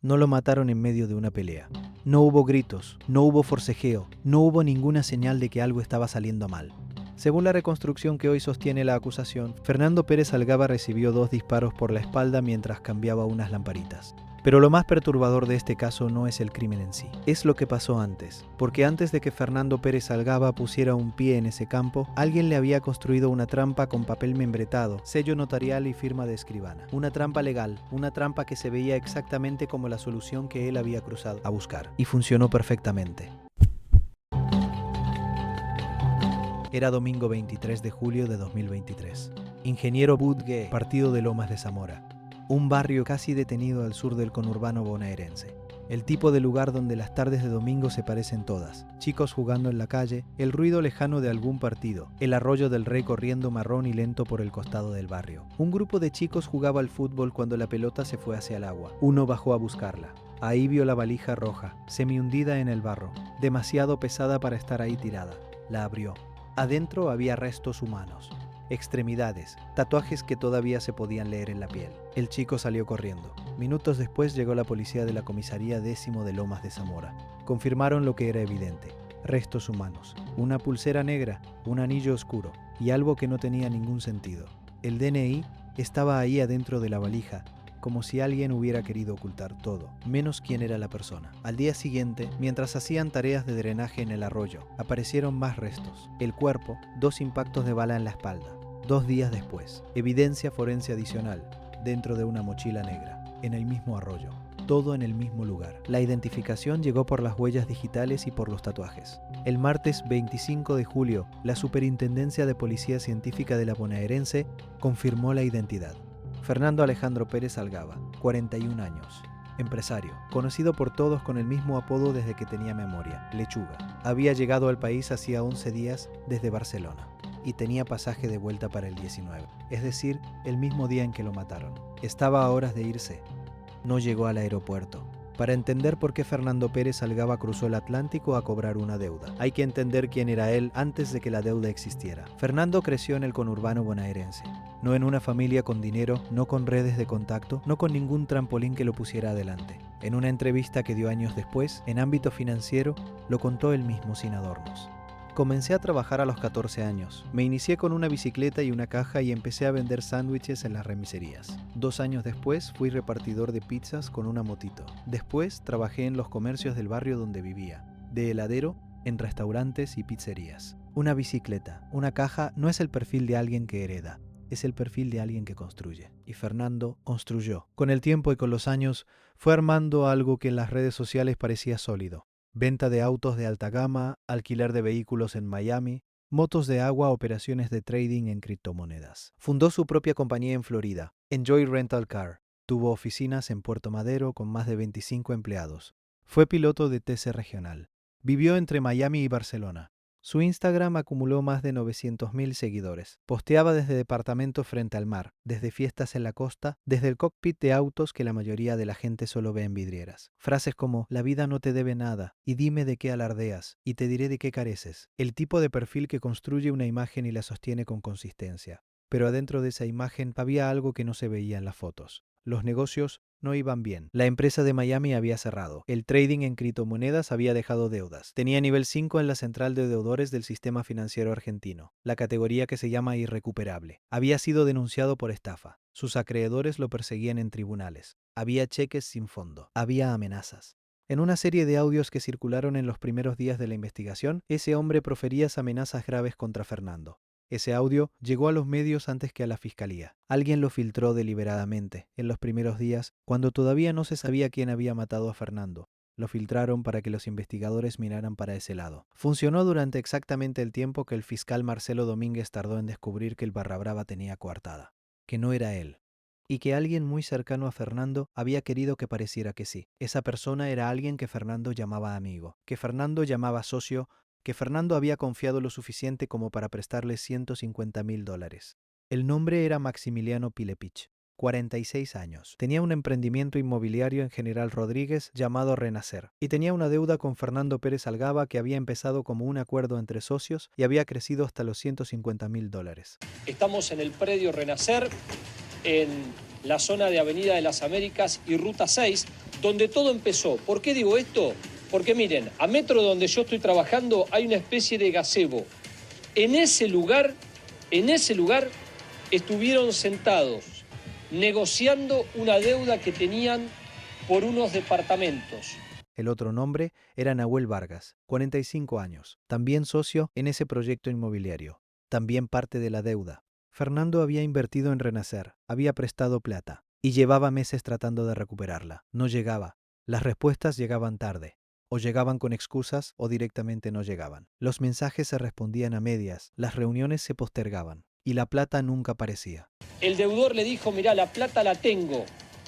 No lo mataron en medio de una pelea. No hubo gritos, no hubo forcejeo, no hubo ninguna señal de que algo estaba saliendo mal. Según la reconstrucción que hoy sostiene la acusación, Fernando Pérez Algaba recibió 2 disparos por la espalda mientras cambiaba unas lamparitas. Pero lo más perturbador de este caso no es el crimen en sí, es lo que pasó antes, porque antes de que Fernando Pérez Algaba pusiera un pie en ese campo, alguien le había construido una trampa con papel membretado, sello notarial y firma de escribana. Una trampa legal, una trampa que se veía exactamente como la solución que él había cruzado a buscar, y funcionó perfectamente. Era domingo 23 de julio de 2023. Ingeniero Budgue, partido de Lomas de Zamora. Un barrio casi detenido al sur del conurbano bonaerense. El tipo de lugar donde las tardes de domingo se parecen todas. Chicos jugando en la calle, el ruido lejano de algún partido, el arroyo del Rey corriendo marrón y lento por el costado del barrio. Un grupo de chicos jugaba al fútbol cuando la pelota se fue hacia el agua. Uno bajó a buscarla. Ahí vio la valija roja, semi-hundida en el barro, demasiado pesada para estar ahí tirada. La abrió. Adentro había restos humanos, extremidades, tatuajes que todavía se podían leer en la piel. El chico salió corriendo. Minutos después llegó la policía de la comisaría 10º de Lomas de Zamora. Confirmaron lo que era evidente: restos humanos, una pulsera negra, un anillo oscuro y algo que no tenía ningún sentido. El DNI estaba ahí adentro de la valija, como si alguien hubiera querido ocultar todo, menos quién era la persona. Al día siguiente, mientras hacían tareas de drenaje en el arroyo, aparecieron más restos. El cuerpo, 2 impactos de bala en la espalda. 2 días después, evidencia forense adicional, dentro de una mochila negra, en el mismo arroyo. Todo en el mismo lugar. La identificación llegó por las huellas digitales y por los tatuajes. El martes 25 de julio, la Superintendencia de Policía Científica de la Bonaerense confirmó la identidad. Fernando Alejandro Pérez Algaba, 41 años, empresario, conocido por todos con el mismo apodo desde que tenía memoria, Lechuga. Había llegado al país hacía 11 días desde Barcelona y tenía pasaje de vuelta para el 19, es decir, el mismo día en que lo mataron. Estaba a horas de irse. No llegó al aeropuerto. Para entender por qué Fernando Pérez Algaba cruzó el Atlántico a cobrar una deuda, hay que entender quién era él antes de que la deuda existiera. Fernando creció en el conurbano bonaerense. No en una familia con dinero, no con redes de contacto, no con ningún trampolín que lo pusiera adelante. En una entrevista que dio años después, en ámbito financiero, lo contó él mismo sin adornos. Comencé a trabajar a los 14 años. Me inicié con una bicicleta y una caja y empecé a vender sándwiches en las remiserías. 2 años después fui repartidor de pizzas con una motito. Después trabajé en los comercios del barrio donde vivía. De heladero, en restaurantes y pizzerías. Una bicicleta, una caja no es el perfil de alguien que hereda. Es el perfil de alguien que construye. Y Fernando construyó. Con el tiempo y con los años, fue armando algo que en las redes sociales parecía sólido. Venta de autos de alta gama, alquiler de vehículos en Miami, motos de agua, operaciones de trading en criptomonedas. Fundó su propia compañía en Florida, Enjoy Rental Car. Tuvo oficinas en Puerto Madero con más de 25 empleados. Fue piloto de TC Regional. Vivió entre Miami y Barcelona. Su Instagram acumuló más de 900.000 seguidores. Posteaba desde departamentos frente al mar, desde fiestas en la costa, desde el cockpit de autos que la mayoría de la gente solo ve en vidrieras. Frases como «La vida no te debe nada» y «Dime de qué alardeas» y «Te diré de qué careces». El tipo de perfil que construye una imagen y la sostiene con consistencia. Pero adentro de esa imagen había algo que no se veía en las fotos. Los negocios no iban bien. La empresa de Miami había cerrado. El trading en criptomonedas había dejado deudas. Tenía nivel 5 en la central de deudores del sistema financiero argentino, la categoría que se llama irrecuperable. Había sido denunciado por estafa. Sus acreedores lo perseguían en tribunales. Había cheques sin fondo. Había amenazas. En una serie de audios que circularon en los primeros días de la investigación, ese hombre profería amenazas graves contra Fernando. Ese audio llegó a los medios antes que a la fiscalía. Alguien lo filtró deliberadamente, en los primeros días, cuando todavía no se sabía quién había matado a Fernando. Lo filtraron para que los investigadores miraran para ese lado. Funcionó durante exactamente el tiempo que el fiscal Marcelo Domínguez tardó en descubrir que el Barrabrava tenía coartada, que no era él, y que alguien muy cercano a Fernando había querido que pareciera que sí. Esa persona era alguien que Fernando llamaba amigo, que Fernando llamaba socio, que Fernando había confiado lo suficiente como para prestarle $150.000. El nombre era Maximiliano Pilepich, 46 años. Tenía un emprendimiento inmobiliario en General Rodríguez llamado Renacer y tenía una deuda con Fernando Pérez Algaba que había empezado como un acuerdo entre socios y había crecido hasta los $150.000. Estamos en el predio Renacer, en la zona de Avenida de las Américas y Ruta 6, donde todo empezó. ¿Por qué digo esto? Porque miren, a metro de donde yo estoy trabajando hay una especie de gazebo. En ese lugar estuvieron sentados negociando una deuda que tenían por unos departamentos. El otro nombre era Nahuel Vargas, 45 años, también socio en ese proyecto inmobiliario, también parte de la deuda. Fernando había invertido en Renacer, había prestado plata y llevaba meses tratando de recuperarla. No llegaba. Las respuestas llegaban tarde. O llegaban con excusas o directamente no llegaban. Los mensajes se respondían a medias, las reuniones se postergaban y la plata nunca aparecía. El deudor le dijo, mirá, la plata la tengo,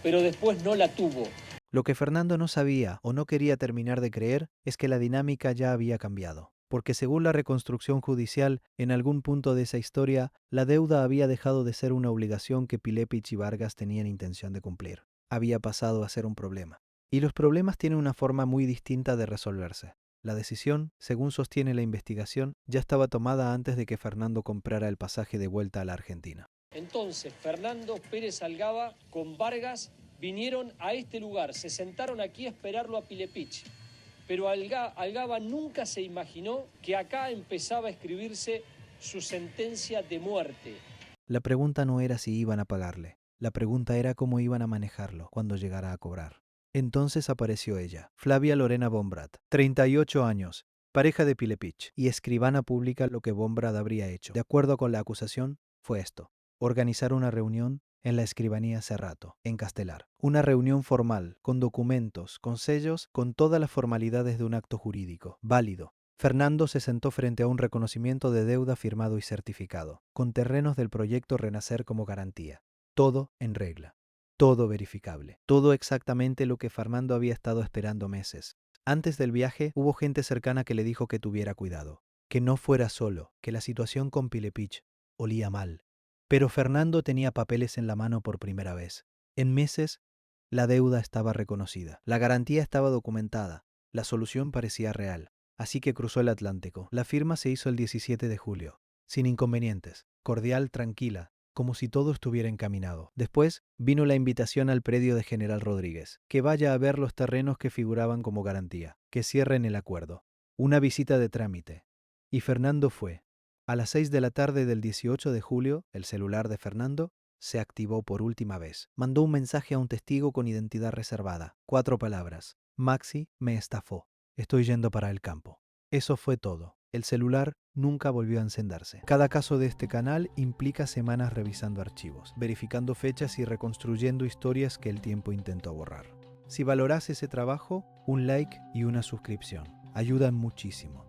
pero después no la tuvo. Lo que Fernando no sabía o no quería terminar de creer es que la dinámica ya había cambiado, porque según la reconstrucción judicial, en algún punto de esa historia, la deuda había dejado de ser una obligación que Pilepich y Vargas tenían intención de cumplir. Había pasado a ser un problema. Y los problemas tienen una forma muy distinta de resolverse. La decisión, según sostiene la investigación, ya estaba tomada antes de que Fernando comprara el pasaje de vuelta a la Argentina. Entonces, Fernando Pérez Algaba con Vargas vinieron a este lugar, se sentaron aquí a esperarlo a Pilepich. Pero Algaba nunca se imaginó que acá empezaba a escribirse su sentencia de muerte. La pregunta no era si iban a pagarle, la pregunta era cómo iban a manejarlo cuando llegara a cobrar. Entonces apareció ella, Flavia Lorena Bombrat, 38 años, pareja de Pilepich y escribana pública. Lo que Bombrat habría hecho, de acuerdo con la acusación, fue esto: organizar una reunión en la escribanía Cerrato, en Castelar. Una reunión formal, con documentos, con sellos, con todas las formalidades de un acto jurídico, válido. Fernando se sentó frente a un reconocimiento de deuda firmado y certificado, con terrenos del proyecto Renacer como garantía. Todo en regla, todo verificable, todo exactamente lo que Fernando había estado esperando meses. Antes del viaje hubo gente cercana que le dijo que tuviera cuidado, que no fuera solo, que la situación con Pilepich olía mal. Pero Fernando tenía papeles en la mano por primera vez. En meses, la deuda estaba reconocida, la garantía estaba documentada, la solución parecía real. Así que cruzó el Atlántico. La firma se hizo el 17 de julio, sin inconvenientes, cordial, tranquila, como si todo estuviera encaminado. Después vino la invitación al predio de General Rodríguez, que vaya a ver los terrenos que figuraban como garantía, que cierren el acuerdo. Una visita de trámite. Y Fernando fue. A las 6 de la tarde del 18 de julio, el celular de Fernando se activó por última vez. Mandó un mensaje a un testigo con identidad reservada. 4 palabras. Maxi me estafó. Estoy yendo para el campo. Eso fue todo. El celular nunca volvió a encenderse. Cada caso de este canal implica semanas revisando archivos, verificando fechas y reconstruyendo historias que el tiempo intentó borrar. Si valoras ese trabajo, un like y una suscripción ayudan muchísimo.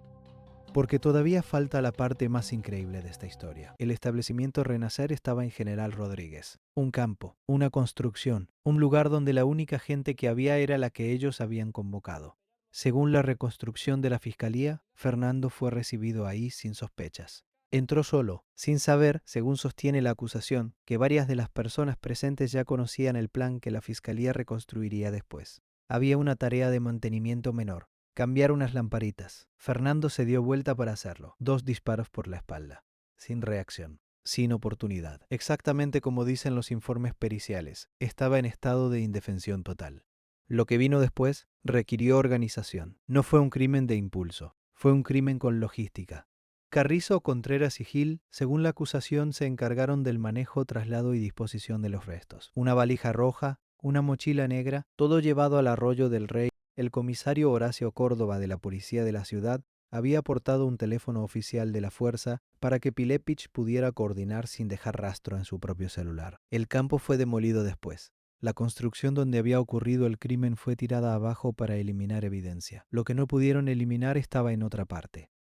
Porque todavía falta la parte más increíble de esta historia. El establecimiento Renacer estaba en General Rodríguez. Un campo, una construcción, un lugar donde la única gente que había era la que ellos habían convocado. Según la reconstrucción de la fiscalía, Fernando fue recibido ahí sin sospechas. Entró solo, sin saber, según sostiene la acusación, que varias de las personas presentes ya conocían el plan que la fiscalía reconstruiría después. Había una tarea de mantenimiento menor: cambiar unas lamparitas. Fernando se dio vuelta para hacerlo. 2 disparos por la espalda. Sin reacción. Sin oportunidad. Exactamente como dicen los informes periciales. Estaba en estado de indefensión total. Lo que vino después requirió organización. No fue un crimen de impulso. Fue un crimen con logística. Carrizo, Contreras y Gil, según la acusación, se encargaron del manejo, traslado y disposición de los restos. Una valija roja, una mochila negra, todo llevado al Arroyo del Rey. El comisario Horacio Córdoba de la policía de la ciudad había aportado un teléfono oficial de la fuerza para que Pilepich pudiera coordinar sin dejar rastro en su propio celular. El campo fue demolido después. La construcción donde había ocurrido el crimen fue tirada abajo para eliminar evidencia. Lo que no pudieron eliminar estaba en otra parte.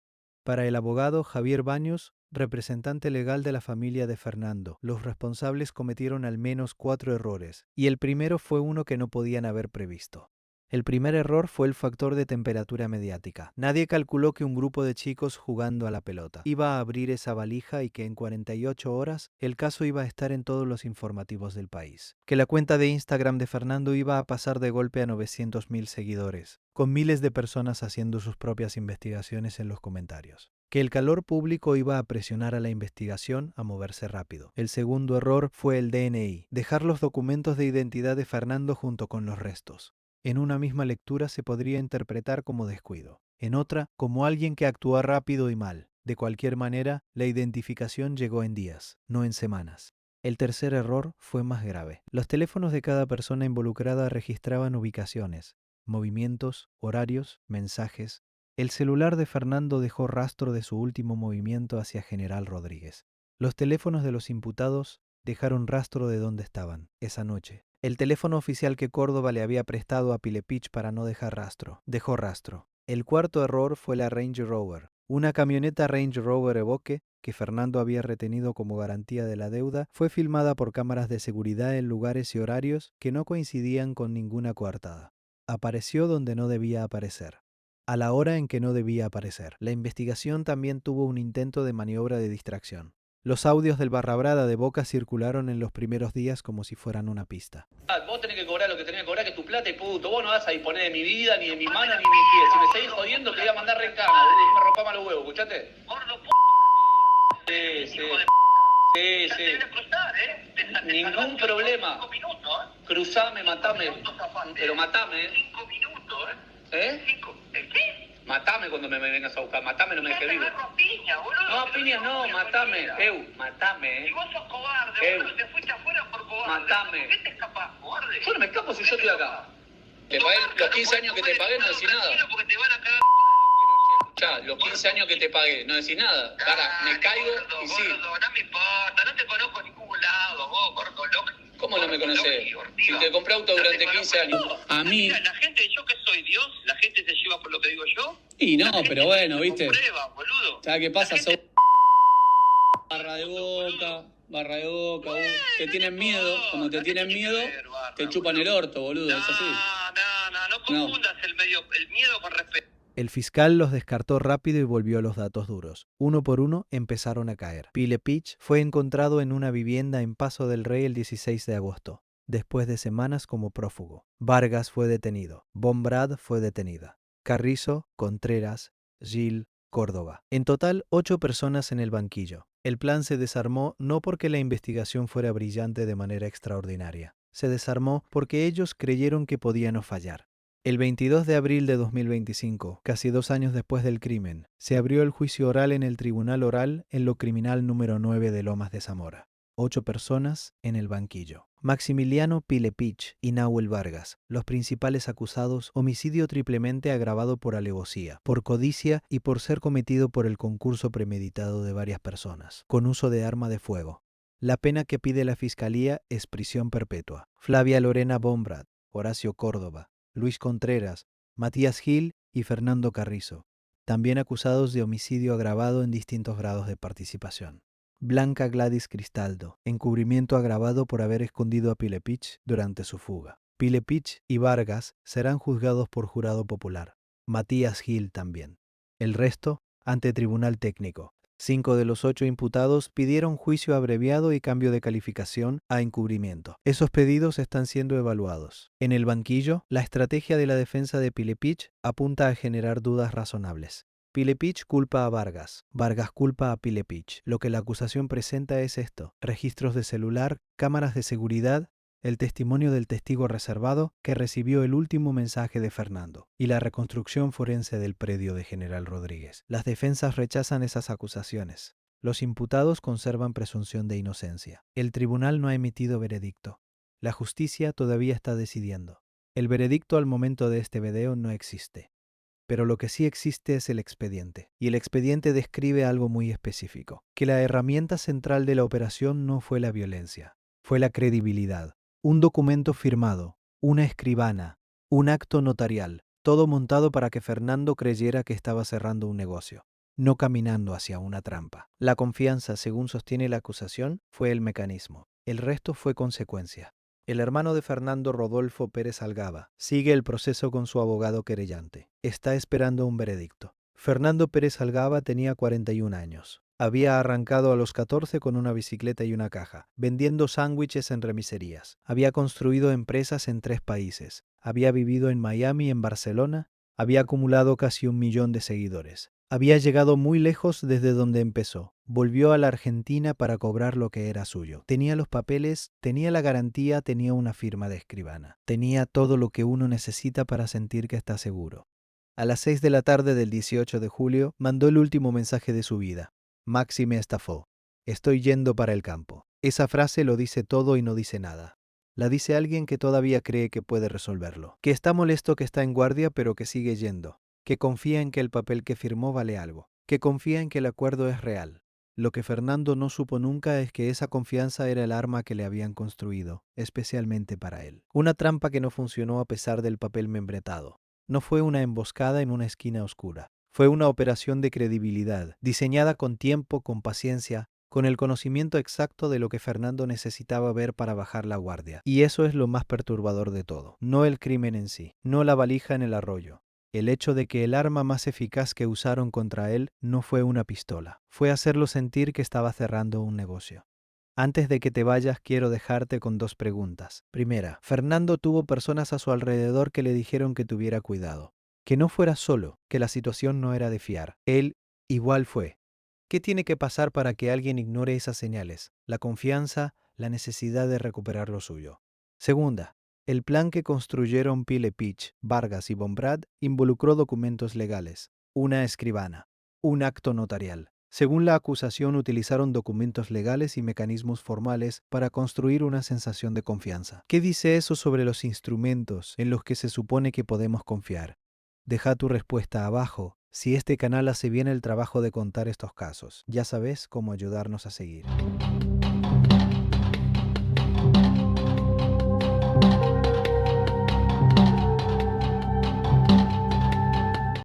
Para el abogado Javier Baños, representante legal de la familia de Fernando, los responsables cometieron al menos 4 errores, y el primero fue uno que no podían haber previsto. El primer error fue el factor de temperatura mediática. Nadie calculó que un grupo de chicos jugando a la pelota iba a abrir esa valija y que en 48 horas el caso iba a estar en todos los informativos del país. Que la cuenta de Instagram de Fernando iba a pasar de golpe a 900.000 seguidores, con miles de personas haciendo sus propias investigaciones en los comentarios. que el calor público iba a presionar a la investigación a moverse rápido. El segundo error fue el DNI, dejar los documentos de identidad de Fernando junto con los restos. En una misma lectura se podría interpretar como descuido, en otra como alguien que actúa rápido y mal. De cualquier manera, la identificación llegó en días, no en semanas. El tercer error fue más grave. Los teléfonos de cada persona involucrada registraban ubicaciones, movimientos, horarios, mensajes. El celular de Fernando dejó rastro de su último movimiento hacia General Rodríguez. Los teléfonos de los imputados dejaron rastro de dónde estaban esa noche. El teléfono oficial que Córdoba le había prestado a Pilepich para no dejar rastro, dejó rastro. El cuarto error fue la Range Rover. Una camioneta Range Rover Evoque, que Fernando había retenido como garantía de la deuda, fue filmada por cámaras de seguridad en lugares y horarios que no coincidían con ninguna coartada. Apareció donde no debía aparecer, a la hora en que no debía aparecer. La investigación también tuvo un intento de maniobra de distracción. Los audios del Barrabrada de Boca circularon en los primeros días como si fueran una pista. Vos tenés que cobrar lo que tenés que cobrar, que es tu plata y punto. Vos no vas a disponer de mi vida, ni de mi mano, ni de mi pie. Si me seguís jodiendo, te voy a mandar recana, boludo. Me rompamos los huevos, ¿escuchaste? Gordo, sí. Sí. Ningún problema. 5 minutos, Cruzame, matame. Pero matame, 5 minutos, ¿Qué? Matame cuando me vengas a buscar. Matame, no me dejes vivo. Piña, boludo. No, piñas no, matame. Matame. Y vos sos cobarde, boludo. Te fuiste afuera por cobarde. Matame. ¿Por qué te escapás, cobarde? Yo no me escapo si yo estoy acá. Te pagué los 15 años que te pagué, no decís nada. Porque te van a cagar. Ya, los 15 años que te pagué, no decís nada. Ahora, me caigo y sí. No me importa, no te conozco en ningún lado, vos, gordo loco. ¿Cómo no me conocés? Si te compré auto durante 15 años. A mí... La gente, yo que soy Dios, la gente se lleva por lo que digo yo. Y no, pero bueno, ¿viste? ¿Sabes qué pasa? Son... Barra de boca, vos. Te tienen miedo, como te tienen miedo, te chupan el orto, boludo, es así. No confundas el miedo con respeto. El fiscal los descartó rápido y volvió a los datos duros. Uno por uno empezaron a caer. Pilepich fue encontrado en una vivienda en Paso del Rey el 16 de agosto, después de semanas como prófugo. Vargas fue detenido. Bombrad fue detenida. Carrizo, Contreras, Gil, Córdoba. En total, 8 personas en el banquillo. El plan se desarmó no porque la investigación fuera brillante de manera extraordinaria. Se desarmó porque ellos creyeron que podía no fallar. El 22 de abril de 2025, casi 2 años después del crimen, se abrió el juicio oral en el Tribunal Oral en lo Criminal número 9 de Lomas de Zamora. 8 personas en el banquillo. Maximiliano Pilepich y Nahuel Vargas, los principales acusados, homicidio triplemente agravado por alevosía, por codicia y por ser cometido por el concurso premeditado de varias personas, con uso de arma de fuego. La pena que pide la Fiscalía es prisión perpetua. Flavia Lorena Bombrad, Horacio Córdoba, Luis Contreras, Matías Gil y Fernando Carrizo, también acusados de homicidio agravado en distintos grados de participación. Blanca Gladys Cristaldo, encubrimiento agravado por haber escondido a Pilepich durante su fuga. Pilepich y Vargas serán juzgados por jurado popular. Matías Gil también. El resto, ante tribunal técnico. 5 de los 8 imputados pidieron juicio abreviado y cambio de calificación a encubrimiento. Esos pedidos están siendo evaluados. En el banquillo, la estrategia de la defensa de Pilepich apunta a generar dudas razonables. Pilepich culpa a Vargas. Vargas culpa a Pilepich. Lo que la acusación presenta es esto: registros de celular, cámaras de seguridad, el testimonio del testigo reservado que recibió el último mensaje de Fernando y la reconstrucción forense del predio de General Rodríguez. Las defensas rechazan esas acusaciones. Los imputados conservan presunción de inocencia. El tribunal no ha emitido veredicto. La justicia todavía está decidiendo. El veredicto al momento de este video no existe. Pero lo que sí existe es el expediente. Y el expediente describe algo muy específico: que la herramienta central de la operación no fue la violencia, fue la credibilidad. Un documento firmado, una escribana, un acto notarial, todo montado para que Fernando creyera que estaba cerrando un negocio, no caminando hacia una trampa. La confianza, según sostiene la acusación, fue el mecanismo. El resto fue consecuencia. El hermano de Fernando, Rodolfo Pérez Algaba, sigue el proceso con su abogado querellante. Está esperando un veredicto. Fernando Pérez Algaba tenía 41 años. Había arrancado a los 14 con una bicicleta y una caja, vendiendo sándwiches en remiserías. Había construido empresas en 3 países. Había vivido en Miami y en Barcelona. Había acumulado casi 1 millón de seguidores. Había llegado muy lejos desde donde empezó. Volvió a la Argentina para cobrar lo que era suyo. Tenía los papeles, tenía la garantía, tenía una firma de escribana. Tenía todo lo que uno necesita para sentir que está seguro. A las 6 de la tarde del 18 de julio mandó el último mensaje de su vida. Maxi me estafó. Estoy yendo para el campo. Esa frase lo dice todo y no dice nada. La dice alguien que todavía cree que puede resolverlo. Que está molesto, que está en guardia, pero que sigue yendo. Que confía en que el papel que firmó vale algo. Que confía en que el acuerdo es real. Lo que Fernando no supo nunca es que esa confianza era el arma que le habían construido, especialmente para él. Una trampa que no funcionó a pesar del papel membretado. No fue una emboscada en una esquina oscura. Fue una operación de credibilidad, diseñada con tiempo, con paciencia, con el conocimiento exacto de lo que Fernando necesitaba ver para bajar la guardia. Y eso es lo más perturbador de todo. No el crimen en sí, no la valija en el arroyo. El hecho de que el arma más eficaz que usaron contra él no fue una pistola, fue hacerlo sentir que estaba cerrando un negocio. Antes de que te vayas, quiero dejarte con 2 preguntas. Primera, Fernando tuvo personas a su alrededor que le dijeron que tuviera cuidado, que no fuera solo, que la situación no era de fiar. Él igual fue. ¿Qué tiene que pasar para que alguien ignore esas señales? La confianza, la necesidad de recuperar lo suyo. Segunda, el plan que construyeron Pilepich, Vargas y Bombrad involucró documentos legales, una escribana, un acto notarial. Según la acusación, utilizaron documentos legales y mecanismos formales para construir una sensación de confianza. ¿Qué dice eso sobre los instrumentos en los que se supone que podemos confiar? Deja tu respuesta abajo. Si este canal hace bien el trabajo de contar estos casos, ya sabes cómo ayudarnos a seguir.